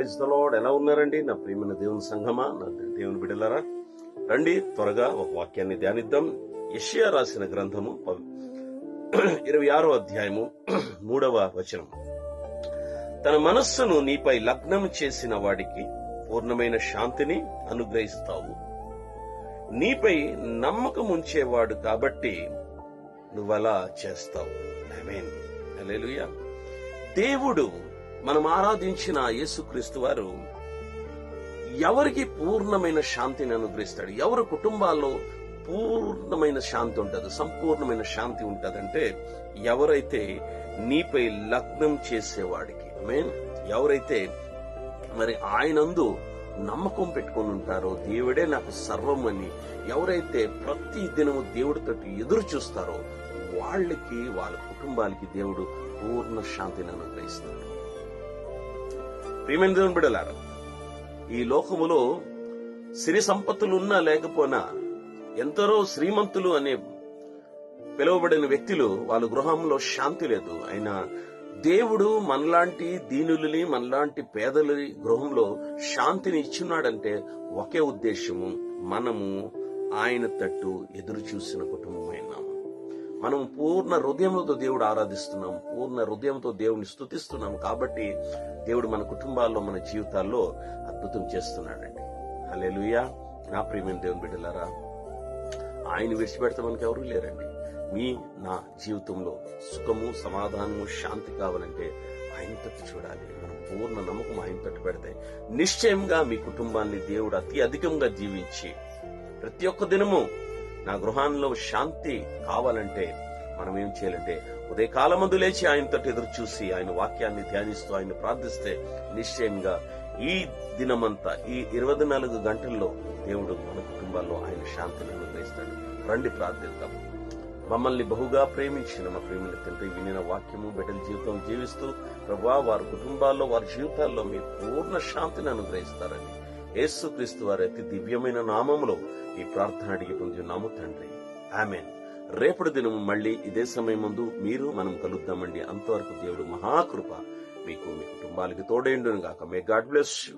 Praise the lord. ఎలా ఉన్నారండి నా ప్రియమైన దేవుని సంఘమా, నా దేవుని బిడ్డలారా? రండి త్వరగా ఒక వాక్యాన్ని ధ్యానిద్దాం. యెషయా రాసిన గ్రంథము 26వ అధ్యాయము 3వ వచనం. తన మనస్సును నీపై లగ్నం చేసిన వాడికి పూర్ణమైన శాంతిని అనుగ్రహిస్తావు. నీపై నమ్మకం ఉంచేవాడు కాబట్టి నువ్వలా చేస్తావు. ఆమేన్. హల్లెలూయా. దేవుడు, మనం ఆరాధించిన యేసుక్రీస్తు వారు ఎవరికి పూర్ణమైన శాంతిని అనుగ్రహిస్తాడు? ఎవరి కుటుంబాల్లో పూర్ణమైన శాంతి ఉంటుంది, సంపూర్ణమైన శాంతి ఉంటుందంటే ఎవరైతే నీపై లగ్నం చేసేవాడికి, ఆమేన్, ఎవరైతే మరి ఆయనందు నమ్మకం పెట్టుకుని ఉంటారో, దేవుడే నాకు సర్వం అని ఎవరైతే ప్రతి దినము దేవుడితో ఎదురు చూస్తారో వాళ్ళకి, వాళ్ళ కుటుంబాలకి దేవుడు పూర్ణ శాంతిని అనుగ్రహిస్తాడు. ప్రియమైన దేవుని బిడ్డలారా, ఈ లోకములో సిరి సంపత్తులు ఉన్నా లేకపోయినా ఎందరో శ్రీమంతులు అనే పిలువబడిన వ్యక్తులు వాళ్ళ గృహంలో శాంతి లేదు. అయినా దేవుడు మనలాంటి దీనులని, మనలాంటి పేదల గృహంలో శాంతిని ఇచ్చున్నాడంటే ఒకే ఉద్దేశము, మనము ఆయన తట్టు ఎదురు చూసిన కుటుంబమైనాము. మనం పూర్ణ హృదయంతో దేవుడు ఆరాధిస్తున్నాం, పూర్ణ హృదయంతో దేవుని స్తుతిస్తున్నాం. కాబట్టి దేవుడు మన కుటుంబాల్లో, మన జీవితాల్లో అద్భుతం చేస్తున్నాడండి. హల్లెలూయా. నా ప్రియమైన దేవుని బిడ్డలారా, ఆయన విడిచిపెడితే మనకు ఎవరూ లేరండి. నా జీవితంలో సుఖము, సమాధానము, శాంతి కావాలంటే ఆయన తట్టు చూడాలి. మనం పూర్ణ నమ్మకం ఆయన తట్టు పెడితే నిశ్చయంగా మీ కుటుంబాన్ని దేవుడు అతి అధికంగా జీవించి, ప్రతి ఒక్క దినము నా గృహాల్లో శాంతి కావాలంటే మనం ఏం చేయాలంటే ఉదయకాలమందు లేచి ఆయనతో ఎదురు చూసి ఆయన వాక్యాన్ని ధ్యానిస్తూ ఆయన ప్రార్థిస్తే నిశ్చయంగా ఈ దినమంతా, ఈ 24 గంటల్లో దేవుడు మన కుటుంబాల్లో ఆయన శాంతిని అనుగ్రహిస్తాడు. రండి ప్రార్థిద్దాం. మమ్మల్ని బహుగా ప్రేమించిన మా ప్రేమిల తండ్రి, వినిన వాక్యము బిడ్డల జీవితం జీవిస్తూ ప్రభువా వారి కుటుంబాల్లో, వారి జీవితాల్లో మీ పూర్ణ శాంతిని అనుగ్రహిస్తారని యేసుక్రీస్తు వారి అతి దివ్యమైన నామములో ఈ ప్రార్థన అడిగి పొందున్నాము తండ్రి. ఆమేన్. రేపటి దినము మళ్ళీ ఇదే సమయం ముందు మనం కలుద్దామండి. అంతవరకు దేవుడు మహాకృప మీకు, మీ కుటుంబాలకి తోడేండును గాక. May God bless you.